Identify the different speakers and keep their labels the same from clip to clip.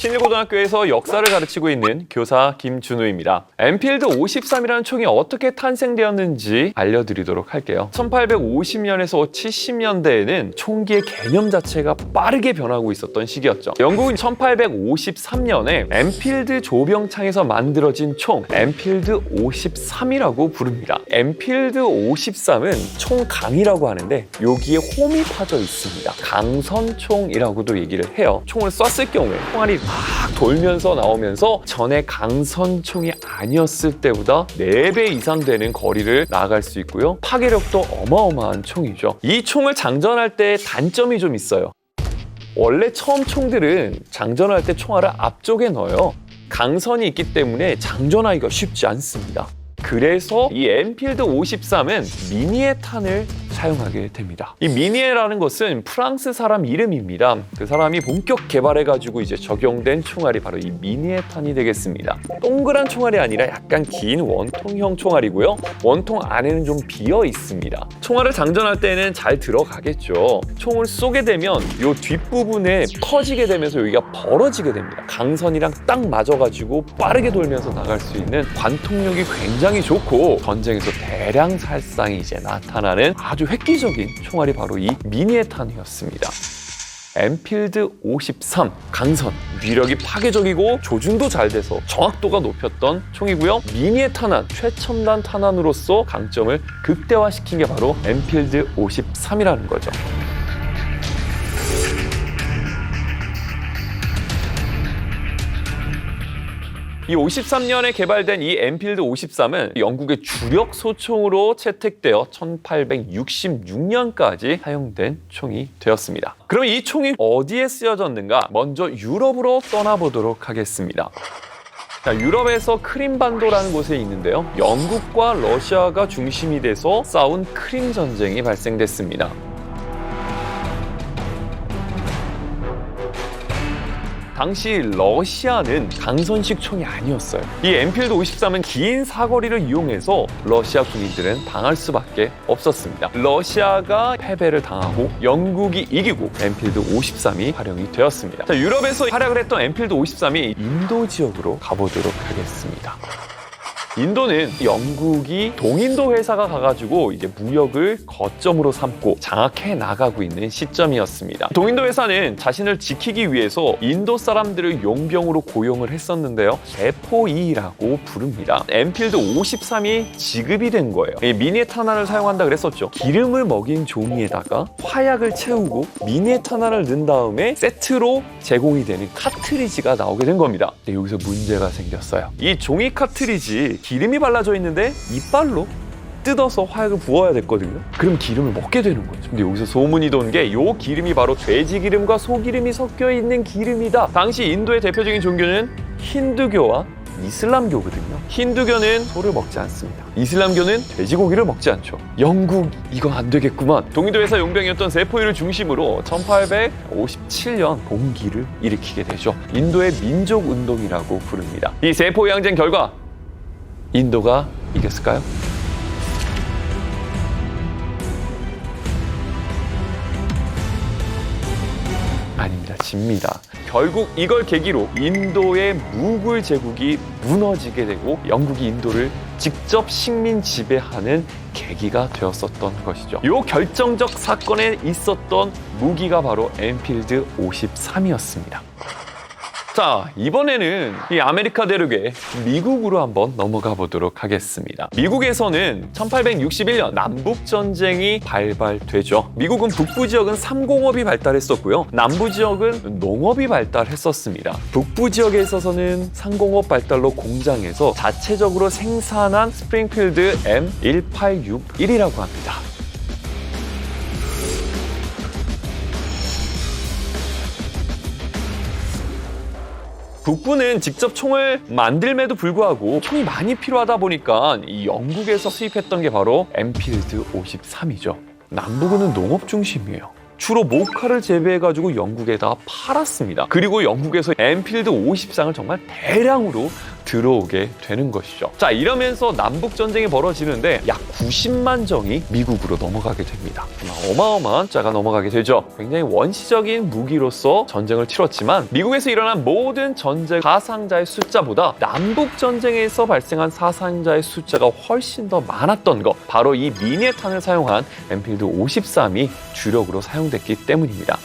Speaker 1: 신일고등학교에서 역사를 가르치고 있는 교사 김준우입니다. 엔필드 53이라는 총이 어떻게 탄생되었는지 알려드리도록 할게요. 1850년에서 70년대에는 총기의 개념 자체가 빠르게 변하고 있었던 시기였죠. 영국은 1853년에 엔필드 조병창에서 만들어진 총 엔필드 53이라고 부릅니다. 엔필드 53은 총강이라고 하는데 여기에 홈이 파져 있습니다. 강선총이라고도 얘기를 해요. 총을 쐈을 경우에 총알이 막 돌면서 나오면서 전에 강선총이 아니었을 때보다 4배 이상 되는 거리를 나아갈 수 있고요. 파괴력도 어마어마한 총이죠. 이 총을 장전할 때 단점이 좀 있어요. 원래 처음 총들은 장전할 때 총알을 앞쪽에 넣어요. 강선이 있기 때문에 장전하기가 쉽지 않습니다. 그래서 이 엔필드 53은 미니에 탄을 사용하게 됩니다. 이 미니에라는 것은 프랑스 사람 이름입니다. 그 사람이 본격 개발해가지고 이제 적용된 총알이 바로 이 미니에 탄이 되겠습니다. 동그란 총알이 아니라 약간 긴 원통형 총알이고요. 원통 안에는 좀 비어 있습니다. 총알을 장전할 때는 잘 들어가겠죠. 총을 쏘게 되면 이 뒷부분에 터지게 되면서 여기가 벌어지게 됩니다. 강선이랑 딱 맞아가지고 빠르게 돌면서 나갈 수 있는 관통력이 굉장히 좋고 전쟁에서 대량 살상이 이제 나타나는 아주 획기적인 총알이 바로 이 미니에탄이었습니다. 엔필드 53 강선, 위력이 파괴적이고 조준도 잘 돼서 정확도가 높였던 총이고요. 미니에탄환, 최첨단 탄환으로서 강점을 극대화시킨 게 바로 엔필드 53이라는 거죠. 이 53년에 개발된 이 엔필드 53은 영국의 주력 소총으로 채택되어 1866년까지 사용된 총이 되었습니다. 그럼 이 총이 어디에 쓰여졌는가? 먼저 유럽으로 떠나보도록 하겠습니다. 자, 유럽에서 크림반도라는 곳에 있는데요. 영국과 러시아가 중심이 돼서 싸운 크림 전쟁이 발생됐습니다. 당시 러시아는 강선식 총이 아니었어요. 이 엔필드 53은 긴 사거리를 이용해서 러시아 군인들은 당할 수밖에 없었습니다. 러시아가 패배를 당하고 영국이 이기고 엔필드 53이 활용이 되었습니다. 자, 유럽에서 활약을 했던 엔필드 53이 인도 지역으로 가보도록 하겠습니다. 인도는 영국이 동인도 회사가 가가지고 이제 무역을 거점으로 삼고 장악해 나가고 있는 시점이었습니다. 동인도 회사는 자신을 지키기 위해서 인도 사람들을 용병으로 고용을 했었는데요. 세포이라고 부릅니다. 엔필드 53이 지급이 된 거예요. 미니에탄환을 사용한다 그랬었죠. 기름을 먹인 종이에다가 화약을 채우고 미니에탄환을 넣은 다음에 세트로 제공이 되는 카트리지가 나오게 된 겁니다. 근데 여기서 문제가 생겼어요. 이 종이 카트리지 기름이 발라져 있는데 이빨로 뜯어서 화약을 부어야 됐거든요. 그럼 기름을 먹게 되는 거죠. 근데 여기서 소문이 돈 게 이 기름이 바로 돼지 기름과 소기름이 섞여 있는 기름이다. 당시 인도의 대표적인 종교는 힌두교와 이슬람교거든요. 힌두교는 소를 먹지 않습니다. 이슬람교는 돼지고기를 먹지 않죠. 영국 이거 안 되겠구만. 동인도 회사 용병이었던 세포이를 중심으로 1857년 봉기를 일으키게 되죠. 인도의 민족운동이라고 부릅니다. 이 세포이 항쟁 결과 인도가 이겼을까요? 아닙니다. 집니다. 결국 이걸 계기로 인도의 무굴 제국이 무너지게 되고 영국이 인도를 직접 식민 지배하는 계기가 되었었던 것이죠. 이 결정적 사건에 있었던 무기가 바로 엔필드 53이었습니다. 자, 이번에는 이 아메리카 대륙의 미국으로 한번 넘어가 보도록 하겠습니다. 미국에서는 1861년 남북전쟁이 발발되죠. 미국은 북부 지역은 삼공업이 발달했었고요. 남부 지역은 농업이 발달했었습니다. 북부 지역에 있어서는 상공업 발달로 공장에서 자체적으로 생산한 스프링필드 M1861이라고 합니다. 북부는 직접 총을 만들매도 불구하고 총이 많이 필요하다 보니까 이 영국에서 수입했던 게 바로 엔필드 53이죠. 남부군은 농업 중심이에요. 주로 모카를 재배해가지고 영국에다가 팔았습니다. 그리고 영국에서 엔필드 53을 정말 대량으로 들어오게 되는 것이죠. 자, 이러면서 남북전쟁이 벌어지는데 약 90만 정이 미국으로 넘어가게 됩니다. 어마어마한 숫자가 넘어가게 되죠. 굉장히 원시적인 무기로서 전쟁을 치렀지만 미국에서 일어난 모든 전쟁 사상자의 숫자보다 남북전쟁에서 발생한 사상자의 숫자가 훨씬 더 많았던 것, 바로 이 미네탄을 사용한 엔필드 53이 주력으로 사용됐기 때문입니다.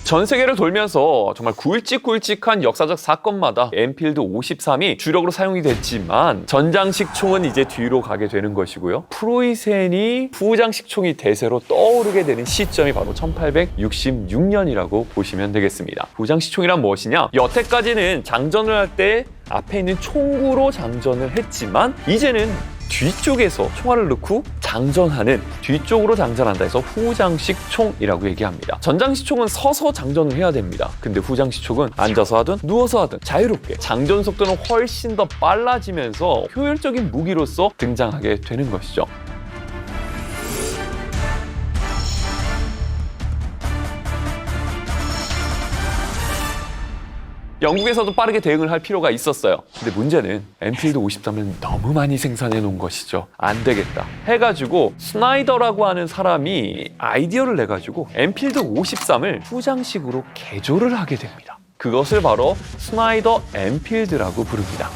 Speaker 1: 전 세계를 돌면서 정말 굵직굵직한 역사적 사건마다 엔필드 53이 주력으로 사용이 됐지만 전장식 총은 이제 뒤로 가게 되는 것이고요. 프로이센이 부장식 총이 대세로 떠오르게 되는 시점이 바로 1866년이라고 보시면 되겠습니다. 부장식 총이란 무엇이냐? 여태까지는 장전을 할 때 앞에 있는 총구로 장전을 했지만 이제는 뒤쪽에서 총알을 넣고 장전하는, 뒤쪽으로 장전한다 해서 후장식 총이라고 얘기합니다. 전장식 총은 서서 장전을 해야 됩니다. 근데 후장식 총은 앉아서 하든 누워서 하든 자유롭게 장전 속도는 훨씬 더 빨라지면서 효율적인 무기로서 등장하게 되는 것이죠. 영국에서도 빠르게 대응을 할 필요가 있었어요. 근데 문제는 엔필드 53을 너무 많이 생산해 놓은 것이죠. 안 되겠다 해가지고 스나이더라고 하는 사람이 아이디어를 내가지고 엔필드 53을 후장식으로 개조를 하게 됩니다. 그것을 바로 스나이더 엔필드라고 부릅니다.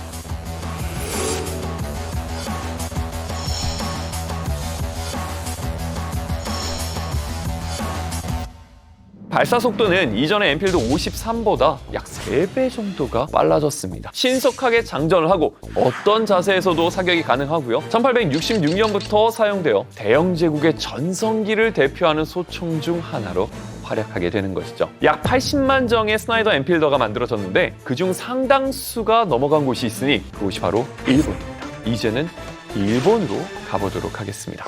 Speaker 1: 발사 속도는 이전의 엔필드 53보다 약 3배 정도가 빨라졌습니다. 신속하게 장전을 하고 어떤 자세에서도 사격이 가능하고요. 1866년부터 사용되어 대영 제국의 전성기를 대표하는 소총 중 하나로 활약하게 되는 것이죠. 약 80만 정의 스나이더 엔필더가 만들어졌는데 그중 상당수가 넘어간 곳이 있으니 그곳이 바로 일본입니다. 이제는 일본으로 가보도록 하겠습니다.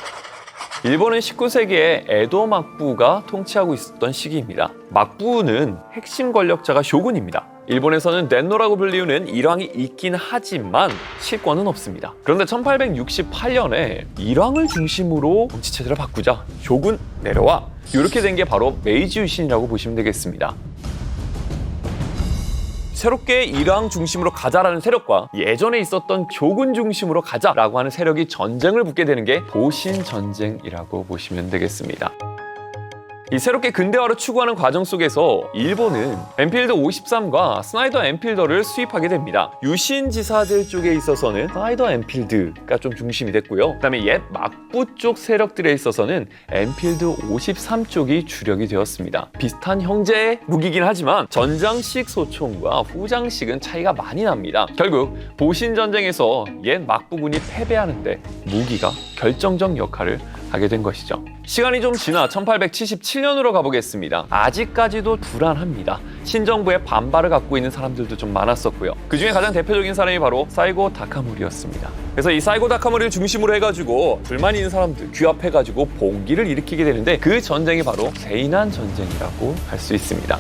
Speaker 1: 일본은 19세기에 에도 막부가 통치하고 있었던 시기입니다. 막부는 핵심 권력자가 쇼군입니다. 일본에서는 넨노라고 불리우는 일왕이 있긴 하지만 실권은 없습니다. 그런데 1868년에 일왕을 중심으로 정치체제를 바꾸자, 쇼군 내려와, 이렇게 된 게 바로 메이지 유신이라고 보시면 되겠습니다. 새롭게 일왕 중심으로 가자라는 세력과 예전에 있었던 쇼군 중심으로 가자라고 하는 세력이 전쟁을 붙게 되는 게 보신 전쟁이라고 보시면 되겠습니다. 이 새롭게 근대화를 추구하는 과정 속에서 일본은 엔필드 53과 스나이더 엔필더를 수입하게 됩니다. 유신 지사들 쪽에 있어서는 스나이더 엔필드가 좀 중심이 됐고요. 그다음에 옛 막부 쪽 세력들에 있어서는 엔필드 53 쪽이 주력이 되었습니다. 비슷한 형제 무기긴 하지만 전장식 소총과 후장식은 차이가 많이 납니다. 결국 보신 전쟁에서 옛 막부군이 패배하는데 무기가 결정적 역할을 하게 된 것이죠. 시간이 좀 지나 1877년으로 가보겠습니다. 아직까지도 불안합니다. 신정부의 반발을 갖고 있는 사람들도 좀 많았었고요. 그 중에 가장 대표적인 사람이 바로 사이고 다카모리였습니다. 그래서 이 사이고 다카모리를 중심으로 해가지고 불만이 있는 사람들 규합해가지고 봉기를 일으키게 되는데 그 전쟁이 바로 세이난 전쟁이라고 할 수 있습니다.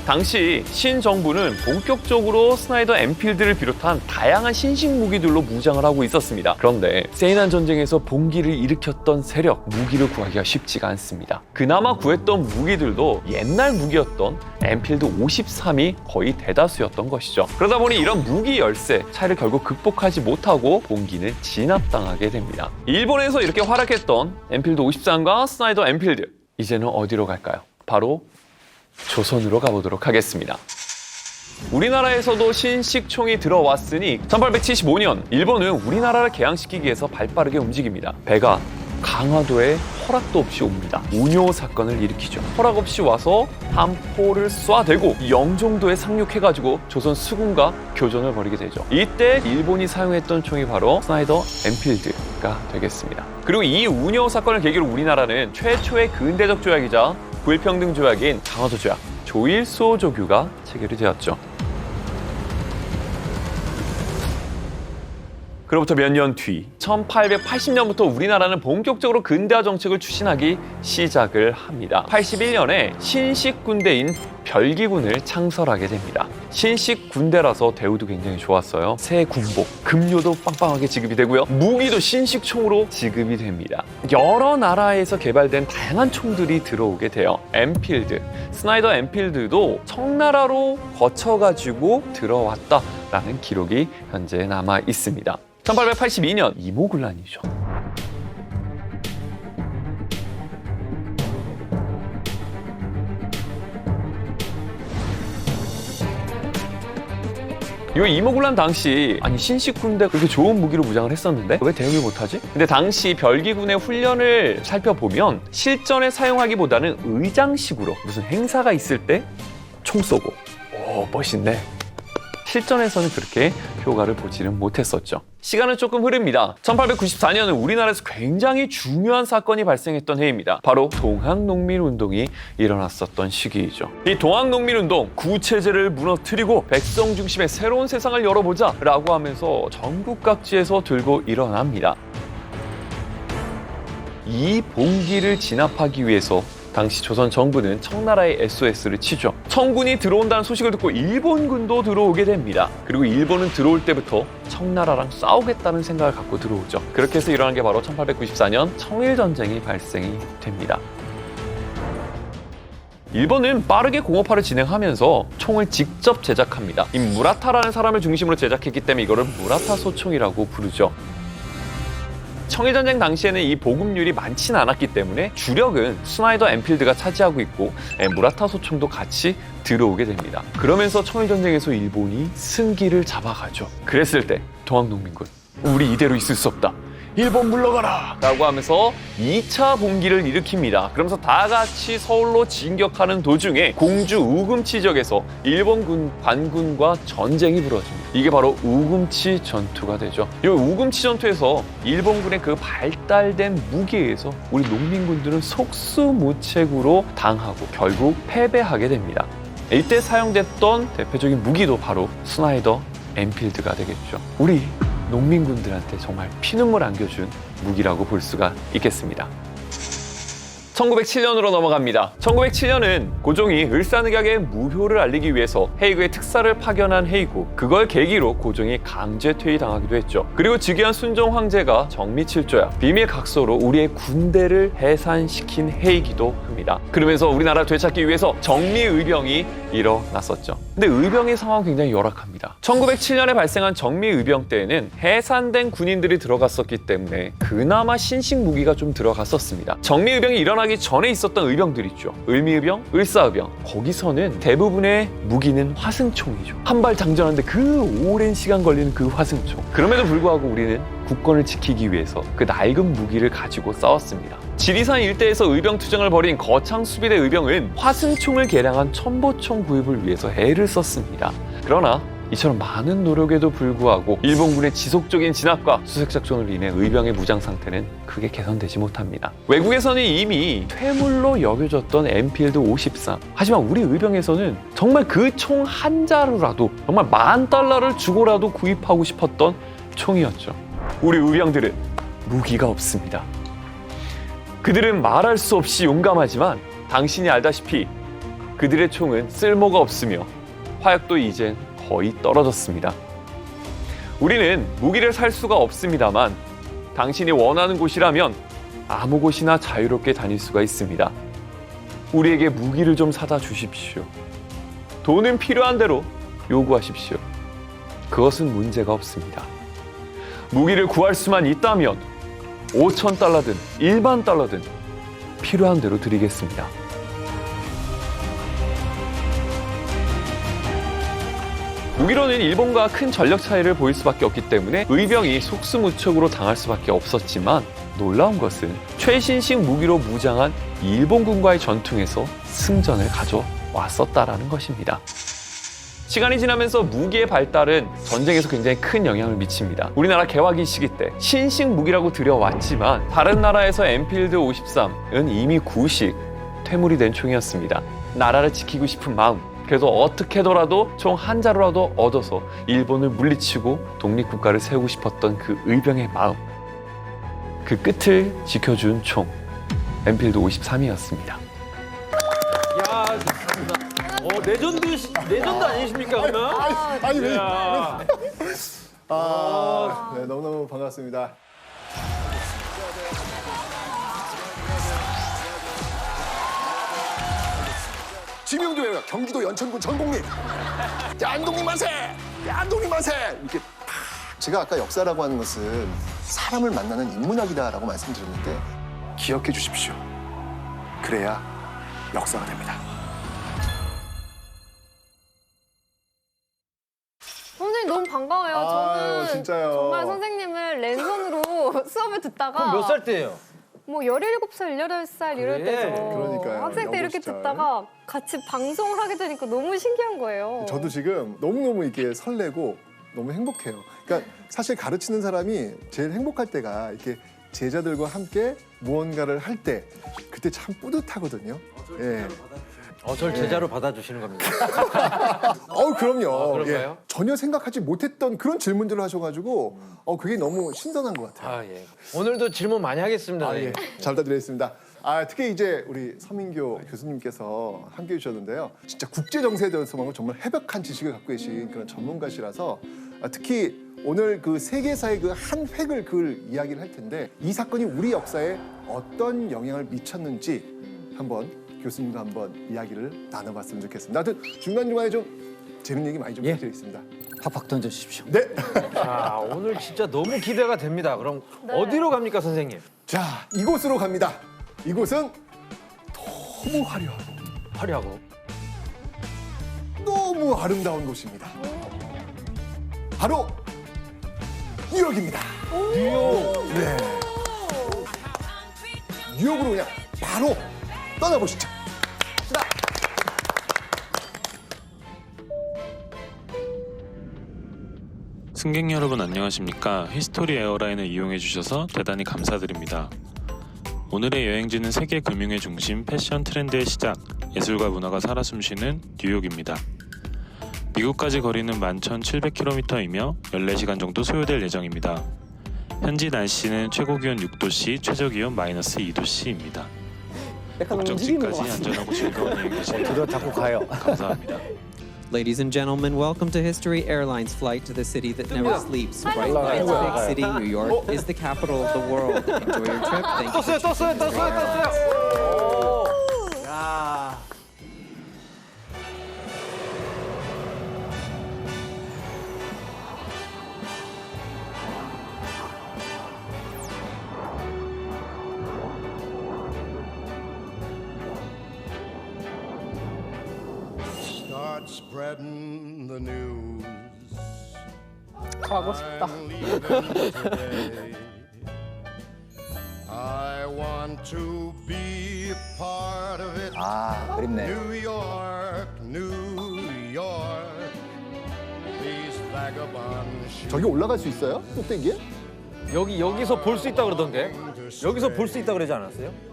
Speaker 1: 당시 신정부는 본격적으로 스나이더 엔필드를 비롯한 다양한 신식 무기들로 무장을 하고 있었습니다. 그런데 세이난 전쟁에서 봉기를 일으켰던 세력, 무기를 구하기가 쉽지가 않습니다. 그나마 구했던 무기들도 옛날 무기였던 엔필드 53이 거의 대다수였던 것이죠. 그러다 보니 이런 무기 열세 차이를 결국 극복하지 못하고 봉기는 진압당하게 됩니다. 일본에서 이렇게 활약했던 엔필드 53과 스나이더 엔필드, 이제는 어디로 갈까요? 바로 조선으로 가보도록 하겠습니다. 우리나라에서도 신식총이 들어왔으니 1875년 일본은 우리나라를 개항시키기 위해서 발빠르게 움직입니다. 배가 강화도에 허락도 없이 옵니다. 운요 사건을 일으키죠. 허락 없이 와서 함포를 쏴대고 영종도에 상륙해가지고 조선 수군과 교전을 벌이게 되죠. 이때 일본이 사용했던 총이 바로 스나이더 엔필드가 되겠습니다. 그리고 이 운요 사건을 계기로 우리나라는 최초의 근대적 조약이자 불평등 조약인 강화도 조약, 조일소 조규가 체결이 되었죠. 그로부터 몇 년 뒤 1880년부터 우리나라는 본격적으로 근대화 정책을 추진하기 시작을 합니다. 81년에 신식 군대인 별기군을 창설하게 됩니다. 신식 군대라서 대우도 굉장히 좋았어요. 새 군복, 급료도 빵빵하게 지급이 되고요. 무기도 신식 총으로 지급이 됩니다. 여러 나라에서 개발된 다양한 총들이 들어오게 돼요. 엔필드, 스나이더 엔필드도 청나라로 거쳐가지고 들어왔다라는 기록이 현재 남아 있습니다. 1882년 이모군란이죠. 이 이모군란 당시 신식 군대 그렇게 좋은 무기로 무장을 했었는데 왜 대응을 못하지? 근데 당시 별기군의 훈련을 살펴보면 실전에 사용하기보다는 의장식으로 무슨 행사가 있을 때 총 쏘고 오 멋있네. 실전에서는 그렇게 효과를 보지는 못했었죠. 시간은 조금 흐릅니다. 1894년은 우리나라에서 굉장히 중요한 사건이 발생했던 해입니다. 바로 동학농민운동이 일어났었던 시기이죠. 이 동학농민운동, 구체제를 무너뜨리고 백성 중심의 새로운 세상을 열어보자 라고 하면서 전국 각지에서 들고 일어납니다. 이 봉기를 진압하기 위해서 당시 조선 정부는 청나라의 SOS를 치죠. 청군이 들어온다는 소식을 듣고 일본군도 들어오게 됩니다. 그리고 일본은 들어올 때부터 청나라랑 싸우겠다는 생각을 갖고 들어오죠. 그렇게 해서 일어난 게 바로 1894년 청일전쟁이 발생이 됩니다. 일본은 빠르게 공업화를 진행하면서 총을 직접 제작합니다. 이 무라타라는 사람을 중심으로 제작했기 때문에 이거를 무라타 소총이라고 부르죠. 청일전쟁 당시에는 이 보급률이 많지는 않았기 때문에 주력은 스나이더 엔필드가 차지하고 있고 무라타 소총도 같이 들어오게 됩니다. 그러면서 청일전쟁에서 일본이 승기를 잡아가죠. 그랬을 때 동학농민군, 우리 이대로 있을 수 없다. 일본 물러가라! 라고 하면서 2차 봉기를 일으킵니다. 그러면서 다 같이 서울로 진격하는 도중에 공주 우금치 지역에서 일본군 관군과 전쟁이 벌어집니다. 이게 바로 우금치 전투가 되죠. 이 우금치 전투에서 일본군의 그 발달된 무기에 의해서 우리 농민군들은 속수무책으로 당하고 결국 패배하게 됩니다. 이때 사용됐던 대표적인 무기도 바로 스나이더 엔필드가 되겠죠. 우리 농민군들한테 정말 피눈물 안겨준 무기라고 볼 수가 있겠습니다. 1907년으로 넘어갑니다. 1907년은 고종이 을사늑약의 무효를 알리기 위해서 헤이그에 특사를 파견한 해이고 그걸 계기로 고종이 강제 퇴위당하기도 했죠. 그리고 즉위한 순종 황제가 정미칠조야 비밀 각서로 우리의 군대를 해산시킨 해이기도 합니다. 그러면서 우리나라 되찾기 위해서 정미의병이 일어났었죠. 근데 의병의 상황은 굉장히 열악합니다. 1907년에 발생한 정미의병 때에는 해산된 군인들이 들어갔었기 때문에 그나마 신식 무기가 좀 들어갔었습니다. 정미의병이 일어나기 전에 있었던 의병들 있죠. 을미의병, 을사의병. 거기서는 대부분의 무기는 화승총이죠. 한 발 장전하는데 그 오랜 시간 걸리는 그 화승총. 그럼에도 불구하고 우리는 국권을 지키기 위해서 그 낡은 무기를 가지고 싸웠습니다. 지리산 일대에서 의병 투쟁을 벌인 거창수비대 의병은 화승총을 개량한 첨보총 구입을 위해서 애를 썼습니다. 그러나 이처럼 많은 노력에도 불구하고 일본군의 지속적인 진압과 수색작전으로 인해 의병의 무장 상태는 크게 개선되지 못합니다. 외국에서는 이미 퇴물로 여겨졌던 엔필드 53. 하지만 우리 의병에서는 정말 그 총 한 자루라도 정말 $10,000를 주고라도 구입하고 싶었던 총이었죠. 우리 의병들은 무기가 없습니다. 그들은 말할 수 없이 용감하지만 당신이 알다시피 그들의 총은 쓸모가 없으며 화약도 이젠 거의 떨어졌습니다. 우리는 무기를 살 수가 없습니다만 당신이 원하는 곳이라면 아무 곳이나 자유롭게 다닐 수가 있습니다. 우리에게 무기를 좀 사다 주십시오. 돈은 필요한 대로 요구하십시오. 그것은 문제가 없습니다. 무기를 구할 수만 있다면 $5,000든 일반 달러든 필요한 대로 드리겠습니다. 무기로는 일본과 큰 전력 차이를 보일 수밖에 없기 때문에 의병이 속수무책으로 당할 수밖에 없었지만 놀라운 것은 최신식 무기로 무장한 일본군과의 전투에서 승전을 가져왔었다라는 것입니다. 시간이 지나면서 무기의 발달은 전쟁에서 굉장히 큰 영향을 미칩니다. 우리나라 개화기 시기 때 신식 무기라고 들여왔지만 다른 나라에서 엔필드 53은 이미 구식 퇴물이 된 총이었습니다. 나라를 지키고 싶은 마음, 그래서 어떻게더라도 총 한 자루라도 얻어서 일본을 물리치고 독립국가를 세우고 싶었던 그 의병의 마음. 그 끝을 지켜준 총 엔필드 53이었습니다.
Speaker 2: 야, 레전드 아니십니까 그러면?
Speaker 3: 아니 왜?
Speaker 2: 야.
Speaker 3: 네, 너무너무 반갑습니다. 지명도예요. 경기도 연천군 전곡리. 안동님 만세! 안동님 만세! 이렇게 제가 아까 역사라고 하는 것은 사람을 만나는 인문학이다라고 말씀드렸는데 기억해 주십시오. 그래야 역사가 됩니다.
Speaker 4: 선생님 너무 반가워요.
Speaker 3: 아유,
Speaker 4: 저는
Speaker 3: 진짜요.
Speaker 4: 정말 선생님을 랜선으로 수업을 듣다가
Speaker 2: 몇 살 때예요?
Speaker 4: 뭐 17살, 18살 이럴
Speaker 2: 그래.
Speaker 4: 때죠.
Speaker 3: 그러니까요.
Speaker 4: 학생 때 이렇게
Speaker 3: 연구 시절.
Speaker 4: 듣다가 같이 방송을 하게 되니까 너무 신기한 거예요.
Speaker 3: 저도 지금 너무너무 이렇게 설레고 너무 행복해요. 그러니까 사실 가르치는 사람이 제일 행복할 때가 이렇게 제자들과 함께 무언가를 할 때 그때 참 뿌듯하거든요. 예.
Speaker 2: 절 제자로 받아주시는 겁니다.
Speaker 3: 그럼요.
Speaker 2: 그런가요?
Speaker 3: 예. 전혀 생각하지 못했던 그런 질문들을 하셔가지고 그게 너무 신선한 것 같아요.
Speaker 2: 아 예. 오늘도 질문 많이 하겠습니다.
Speaker 3: 예. 잘 부탁드리겠습니다. 특히 이제 우리 서민교 교수님께서 함께해 주셨는데요. 진짜 국제 정세에 대해서 정말 해박한 지식을 갖고 계신 그런 전문가시라서 특히 오늘 그 세계사의 그 한 획을 그을 이야기를 할 텐데 이 사건이 우리 역사에 어떤 영향을 미쳤는지 한번 교수님과 한번 이야기를 나눠봤으면 좋겠습니다. 하여튼 중간중간에 좀 재밌는 얘기 많이 좀 부탁드리겠습니다.
Speaker 5: 팍팍 던져주십시오.
Speaker 3: 네.
Speaker 2: 자, 오늘 진짜 너무 기대가 됩니다. 그럼
Speaker 4: 네.
Speaker 2: 어디로 갑니까, 선생님?
Speaker 3: 자, 이곳으로 갑니다. 이곳은 너무 화려하고
Speaker 2: 화려하고.
Speaker 3: 너무 아름다운 곳입니다. 바로 뉴욕입니다.
Speaker 2: 뉴욕.
Speaker 3: 네. 뉴욕으로 그냥 바로 떠나보시죠.
Speaker 6: 승객 여러분 안녕하십니까? 히스토리 에어라인을 이용해 주셔서 대단히 감사드립니다. 오늘의 여행지는 세계 금융의 중심, 패션 트렌드의 시작, 예술과 문화가 살아 숨쉬는 뉴욕입니다. 미국까지 거리는 11,700km이며 14시간 정도 소요될 예정입니다. 현지 날씨는 최고 기온 6도씨, 최저 기온 -2도씨입니다. 목적지까지 안전하고 즐거운 여행 되시길 감사합니다.
Speaker 5: Ladies and gentlemen, welcome to History Airlines flight to the city that never sleeps. Right by its big city, New York is the capital of the world. Enjoy your trip. Thank you.
Speaker 2: 떴어요. 야.
Speaker 7: Start spreading the news.
Speaker 4: 가고 싶다.
Speaker 7: I'm leaving today. I want to be a part of it.
Speaker 5: 그립네.
Speaker 7: New York, New York. These vagabond shoes.
Speaker 3: 저기 올라갈 수 있어요? 꼭대기에?
Speaker 2: 여기서 볼 수 있다 그러던데. 여기서 볼 수 있다 그러지 않았어요?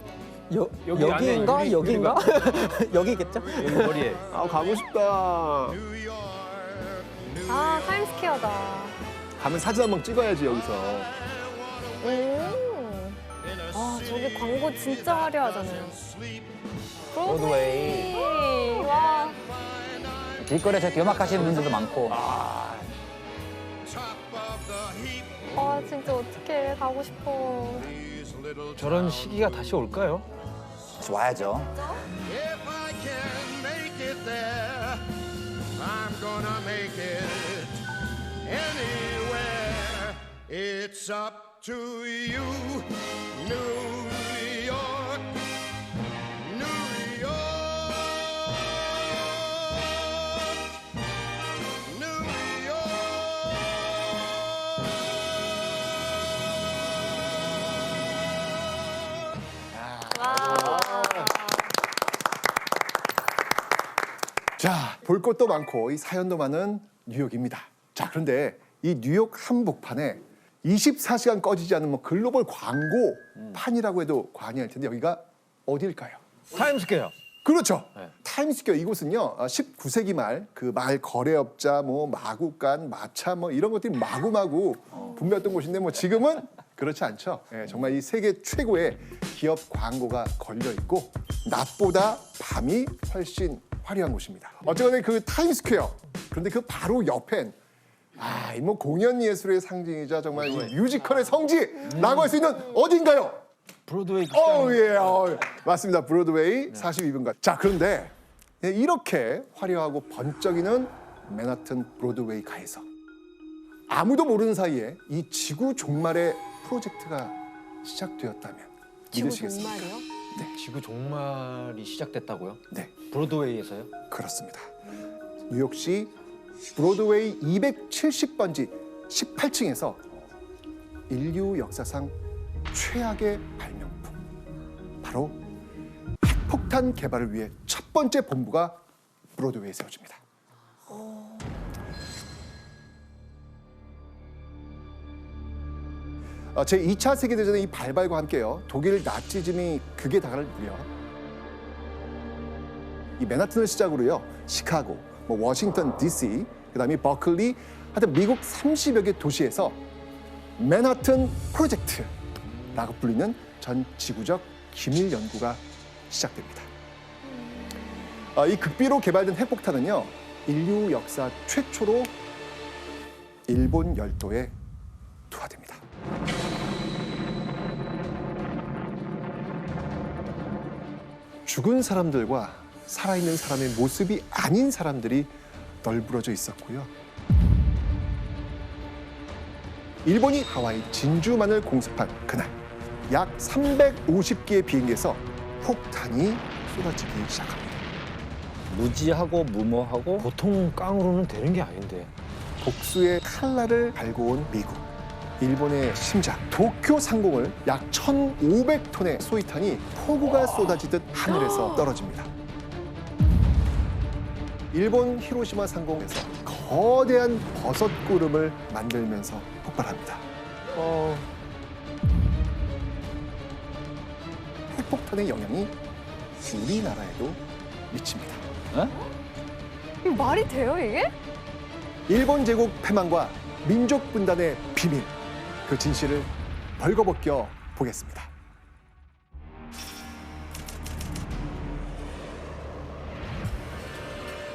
Speaker 2: 여기
Speaker 5: 여기인가?
Speaker 2: 안에
Speaker 5: 여기인가? 여기겠죠?
Speaker 2: 여기 머리에.
Speaker 3: 가고 싶다.
Speaker 7: New York, New
Speaker 4: 아, 타임스퀘어다.
Speaker 3: 가면 사진 한번 찍어야지 여기서.
Speaker 4: 저기 광고 진짜 화려하잖아요.
Speaker 2: 브로드웨이.
Speaker 4: 브로드웨이. 와.
Speaker 5: 길거리에서 교막하시는 분들도 많고.
Speaker 4: 진짜 어떡해. 가고 싶어.
Speaker 2: 저런 시기가 다시 올까요?
Speaker 5: 와야죠.
Speaker 7: If I can make it there, I'm gonna make it anywhere. It's up to you, New York, New York, New York.
Speaker 3: 자, 볼 것도 많고 이 사연도 많은 뉴욕입니다. 자, 그런데 이 뉴욕 한복판에 24시간 꺼지지 않는 뭐 글로벌 광고판이라고 해도 과언이 아닐 텐데 여기가 어디일까요?
Speaker 2: 타임스퀘어.
Speaker 3: 그렇죠.
Speaker 2: 네.
Speaker 3: 타임스퀘어 이곳은요 19세기 말 그 마을 거래업자 뭐 마구간 마차 뭐 이런 것들이 마구마구 분배했던 곳인데 뭐 지금은 그렇지 않죠. 예, 정말 이 세계 최고의 기업 광고가 걸려 있고 낮보다 밤이 훨씬 화려한 곳입니다. 어쨌든 그 타임스퀘어 그런데 그 바로 옆엔 이 뭐 공연 예술의 상징이자 정말 이 뮤지컬의 성지라고 할 수 있는 어딘가요?
Speaker 2: 브로드웨이
Speaker 3: 예, 맞습니다. 브로드웨이 42분가. 자, 그런데 이렇게 화려하고 번쩍이는 맨하튼 브로드웨이가에서 아무도 모르는 사이에 이 지구 종말의 프로젝트가 시작되었다면
Speaker 4: 지구
Speaker 3: 믿으시겠습니까?
Speaker 4: 정말이요?
Speaker 2: 지구 종말이 시작됐다고요?
Speaker 3: 네,
Speaker 2: 브로드웨이에서요?
Speaker 3: 그렇습니다. 뉴욕시 브로드웨이 270번지 18층에서 인류 역사상 최악의 발명품 바로 핵폭탄 개발을 위해 첫 번째 본부가 브로드웨이에 세워집니다. 제2차 세계대전의 이 발발과 함께요 독일 나치즘이 극에 달할 무렵 이 맨하튼을 시작으로요 시카고, 뭐 워싱턴 DC, 그다음에 버클리, 하여튼 미국 30여 개 도시에서 맨하튼 프로젝트라고 불리는 전 지구적 기밀 연구가 시작됩니다. 이 극비로 개발된 핵폭탄은요 인류 역사 최초로 일본 열도에 투하됩니다. 죽은 사람들과 살아있는 사람의 모습이 아닌 사람들이 널브러져 있었고요. 일본이 하와이 진주만을 공습한 그날 약 350기의 비행기에서 폭탄이 쏟아지기 시작합니다.
Speaker 8: 무지하고 무모하고
Speaker 2: 보통 깡으로는 되는 게 아닌데.
Speaker 3: 복수의 칼날을 갈고 온 미국. 일본의 심장 도쿄 상공을 약 1,500톤의 소위탄이 폭우가 쏟아지듯 하늘에서 떨어집니다. 일본 히로시마 상공에서 거대한 버섯 구름을 만들면서 폭발합니다. 핵폭탄의 영향이 우리나라에도 미칩니다.
Speaker 4: 이거 말이 돼요 이게?
Speaker 3: 일본 제국 패망과 민족 분단의 비밀, 그 진실을 벌거벗겨 보겠습니다.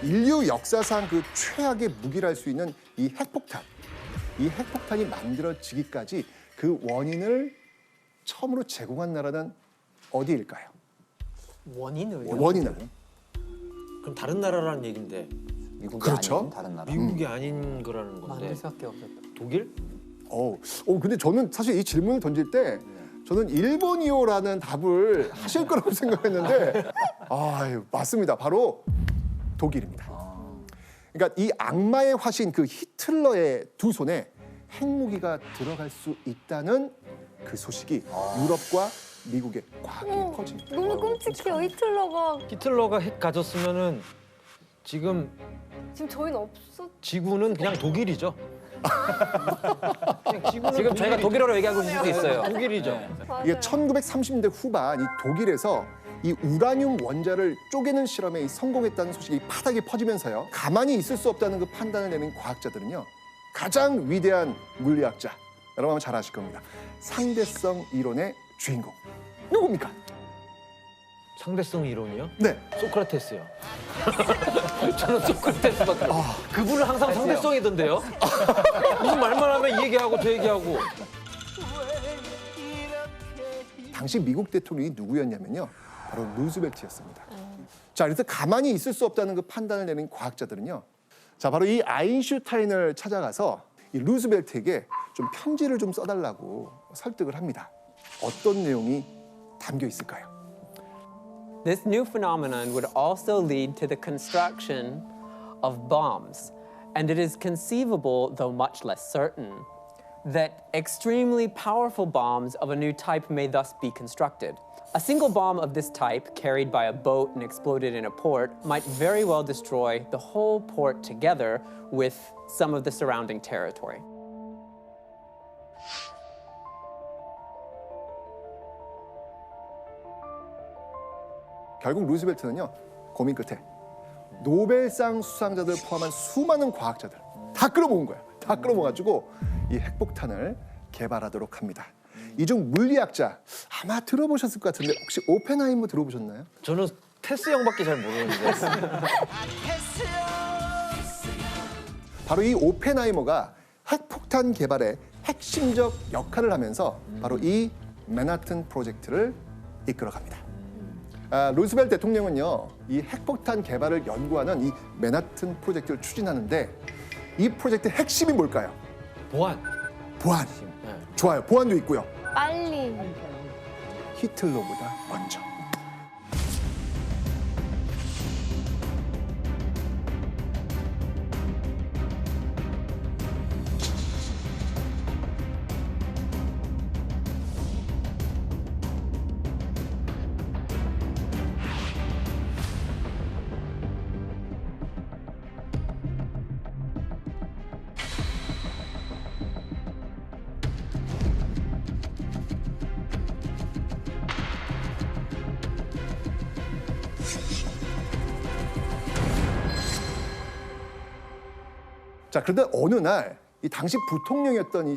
Speaker 3: 인류 역사상 그 최악의 무기를 할 수 있는 이 핵폭탄. 이 핵폭탄이 만들어지기까지 그 원인을 처음으로 제공한 나라는 어디일까요?
Speaker 2: 원인을요?
Speaker 3: 원인을.
Speaker 2: 그럼 다른 나라라는 얘긴데
Speaker 8: 미국이
Speaker 3: 그렇죠.
Speaker 8: 아닌 다른 나라.
Speaker 2: 미국이 아닌 거라는 건데.
Speaker 5: 수밖에 없었다.
Speaker 2: 독일?
Speaker 3: 근데 저는 사실 이 질문을 던질 때 저는 일본이요라는 답을 하실 거라고 생각했는데 맞습니다. 바로 독일입니다. 그러니까 이 악마의 화신 그 히틀러의 두 손에 핵무기가 들어갈 수 있다는 그 소식이 유럽과 미국에 과하게 퍼집니다.
Speaker 4: 너무 끔찍해요.
Speaker 2: 히틀러가 핵 가졌으면은 지금
Speaker 4: 저희는 없었.
Speaker 2: 지구는 그냥 독일이죠. 그냥 지구는
Speaker 8: 지금 저희가 독일어로 얘기하고 있을 수도 있어요.
Speaker 2: 독일이죠.
Speaker 3: 이게 1930년대 후반 이 독일에서 이 우라늄 원자를 쪼개는 실험에 성공했다는 소식이 바닥에 퍼지면서요. 가만히 있을 수 없다는 그 판단을 내린 과학자들은요. 가장 위대한 물리학자, 여러분 아마 잘 아실 겁니다. 상대성 이론의 주인공. 누굽니까?
Speaker 2: 상대성 이론이요?
Speaker 3: 네.
Speaker 2: 소크라테스요. 저는 소크라테스밖에. 그분은 항상 상대성이던데요. 무슨 말만 하면 이 얘기하고 저 얘기하고.
Speaker 3: 당시 미국 대통령이 누구였냐면요. 바로 루즈벨트였습니다. 자, 그래서 가만히 있을 수 없다는 그 판단을 내린 과학자들은요. 자, 바로 이 아인슈타인을 찾아가서 이 루즈벨트에게 좀 편지를 좀 써달라고 설득을 합니다. 어떤 내용이 담겨 있을까요?
Speaker 5: This new phenomenon would also lead to the construction of bombs, and it is conceivable, though much less certain, that extremely powerful bombs of a new type may thus be constructed. A single bomb of this type, carried by a boat and exploded in a port, might very well destroy the whole port together with some of the surrounding territory.
Speaker 3: 결국 루즈벨트는요 고민 끝에 노벨상 수상자들 포함한 수많은 과학자들 다 끌어모은 거예요. 다 끌어모아가지고 이 핵폭탄을 개발하도록 합니다. 이 중 물리학자 아마 들어보셨을 것 같은데 혹시 오펜하이머 들어보셨나요?
Speaker 2: 저는 테스 형밖에 잘 모르는데.
Speaker 3: 바로 이 오펜하이머가 핵폭탄 개발에 핵심적 역할을 하면서 바로 이 맨하튼 프로젝트를 이끌어갑니다. 루즈벨트 대통령은요, 이 핵폭탄 개발을 연구하는 이 맨하튼 프로젝트를 추진하는데 이 프로젝트의 핵심이 뭘까요?
Speaker 2: 보안.
Speaker 3: 보안.
Speaker 2: 네.
Speaker 3: 좋아요. 보안도 있고요.
Speaker 4: 빨리.
Speaker 3: 히틀러보다 먼저. 자, 그런데 어느 날 이 당시 부통령이었던